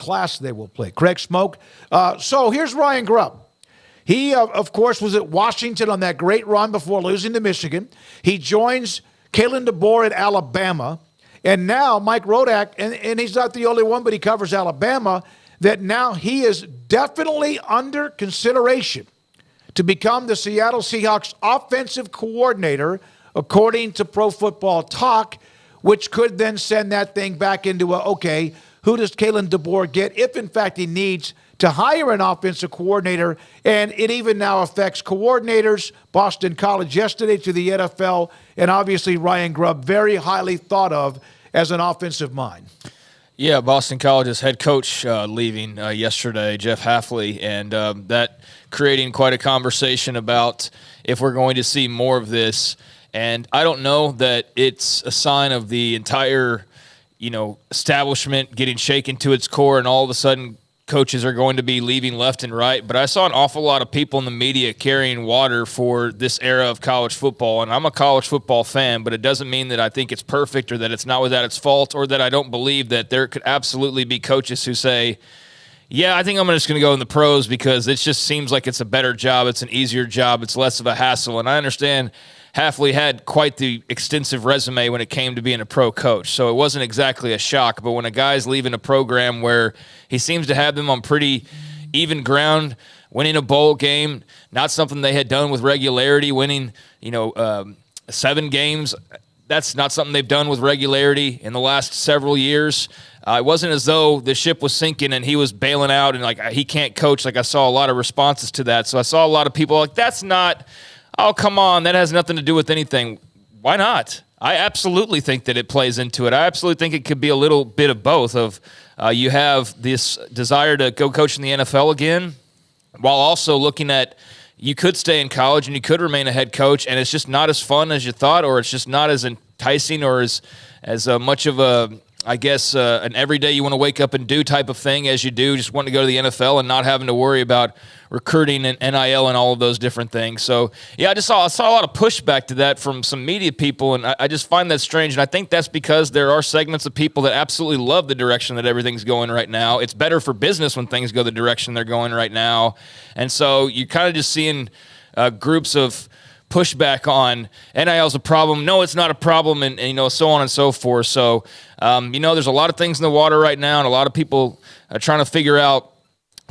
class they will play. Craig Smoak. So here's Ryan Grubb. He, of course, was at Washington on that great run before losing to Michigan. He joins Kalen DeBoer at Alabama. And now Mike Rodak, and he's not the only one, but he covers Alabama, that now he is definitely under consideration to become the Seattle Seahawks offensive coordinator, according to Pro Football Talk, which could then send that thing back into okay, who does Kalen DeBoer get if, in fact, he needs to hire an offensive coordinator? And it even now affects coordinators, Boston College yesterday to the NFL, and obviously Ryan Grubb, very highly thought of as an offensive mind. Yeah, Boston College's head coach leaving yesterday, Jeff Hafley, and that creating quite a conversation about if we're going to see more of this. And I don't know that it's a sign of the entire, establishment getting shaken to its core and all of a sudden coaches are going to be leaving left and right. But I saw an awful lot of people in the media carrying water for this era of college football. And I'm a college football fan, but it doesn't mean that I think it's perfect or that it's not without its fault or that I don't believe that there could absolutely be coaches who say, yeah, I think I'm just going to go in the pros because it just seems like it's a better job. It's an easier job. It's less of a hassle. And I understand Hafley had quite the extensive resume when it came to being a pro coach, so it wasn't exactly a shock. But when a guy's leaving a program where he seems to have them on pretty even ground, winning a bowl game, not something they had done with regularity, winning 7 games, that's not something they've done with regularity in the last several years. It wasn't as though the ship was sinking and he was bailing out and he can't coach. I saw a lot of responses to that. So I saw a lot of people like, that's not – oh, come on, that has nothing to do with anything. Why not? I absolutely think that it plays into it. I absolutely think it could be a little bit of both of you have this desire to go coach in the NFL again while also looking at you could stay in college and you could remain a head coach and it's just not as fun as you thought or it's just not as enticing or as much of a, an everyday you want to wake up and do type of thing as you do just wanting to go to the NFL and not having to worry about recruiting and NIL and all of those different things. So, yeah, I saw a lot of pushback to that from some media people, and I just find that strange. And I think that's because there are segments of people that absolutely love the direction that everything's going right now. It's better for business when things go the direction they're going right now. And so you're kind of just seeing groups of pushback on NIL's a problem. No, it's not a problem, and so on and so forth. So, there's a lot of things in the water right now, and a lot of people are trying to figure out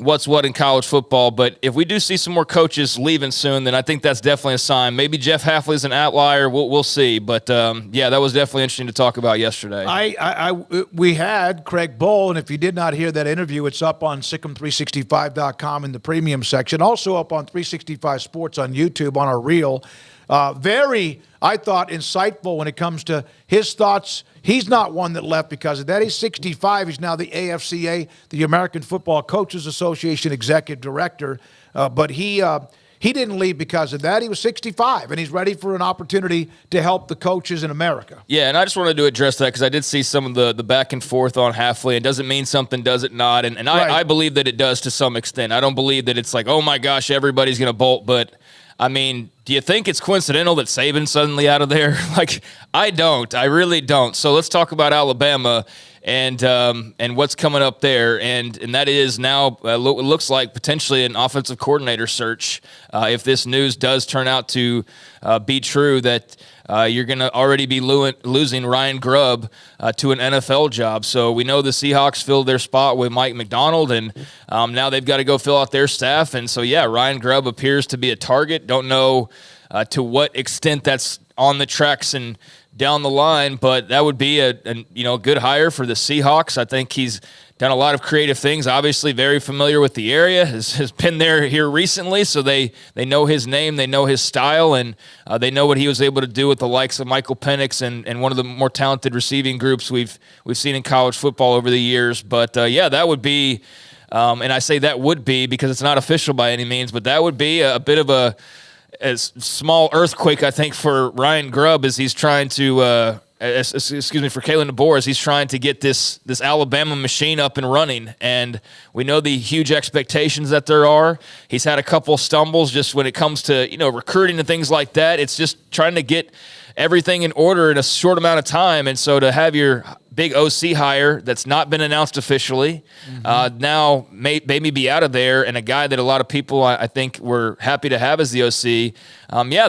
what's what in college football. But if we do see some more coaches leaving soon, then I think that's definitely a sign. Maybe Jeff Hafley's an outlier. We'll see. But, that was definitely interesting to talk about yesterday. We had Craig Bull, and if you did not hear that interview, it's up on Sikkim365.com in the premium section. Also up on 365 Sports on YouTube on our reel. Very, I thought, insightful when it comes to his thoughts. He's not one that left because of that. He's 65. He's now the AFCA, the American Football Coaches Association executive director. But he didn't leave because of that. He was 65, and he's ready for an opportunity to help the coaches in America. Yeah, and I just wanted to address that because I did see some of the back and forth on Hafley. It doesn't mean something, does it not? And right. I believe that it does to some extent. I don't believe that it's like, oh, my gosh, everybody's going to bolt. But, do you think it's coincidental that Saban's suddenly out of there? I don't. I really don't. So let's talk about Alabama and what's coming up there. And that is now it looks like potentially an offensive coordinator search. If this news does turn out to be true, that you're going to already be losing Ryan Grubb to an NFL job. So we know the Seahawks filled their spot with Mike McDonald, and now they've got to go fill out their staff. And so, yeah, Ryan Grubb appears to be a target. Don't know to what extent that's on the tracks and down the line, but that would be a good hire for the Seahawks. I think he's done a lot of creative things, obviously very familiar with the area, has been there here recently, so they know his name, they know his style, and they know what he was able to do with the likes of Michael Penix and one of the more talented receiving groups we've seen in college football over the years. But, that would be, and I say that would be because it's not official by any means, but that would be a bit of a small earthquake, I think, for Ryan Grubb as he's trying to for Kalen DeBoer as he's trying to get this Alabama machine up and running. And we know the huge expectations that there are. He's had a couple stumbles just when it comes to, recruiting and things like that. It's just trying to get everything in order in a short amount of time. And so to have your big OC hire that's not been announced officially. Now maybe be out of there, and a guy that a lot of people I think were happy to have as the OC.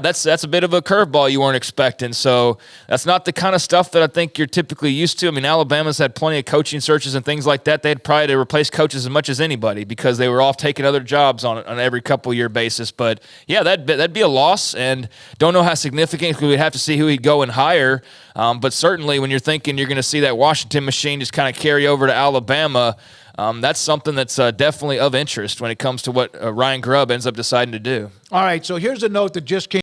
That's a bit of a curveball you weren't expecting. So that's not the kind of stuff that I think you're typically used to. I mean, Alabama's had plenty of coaching searches and things like that. They had probably to replace coaches as much as anybody because they were off taking other jobs on every couple year basis. But yeah, that'd be a loss, and don't know how significant. We'd have to see who he'd go and hire. But certainly when you're thinking you're going to see that Washington machine just kind of carry over to Alabama, that's something that's definitely of interest when it comes to what Ryan Grubb ends up deciding to do. All right, so here's a note that just came.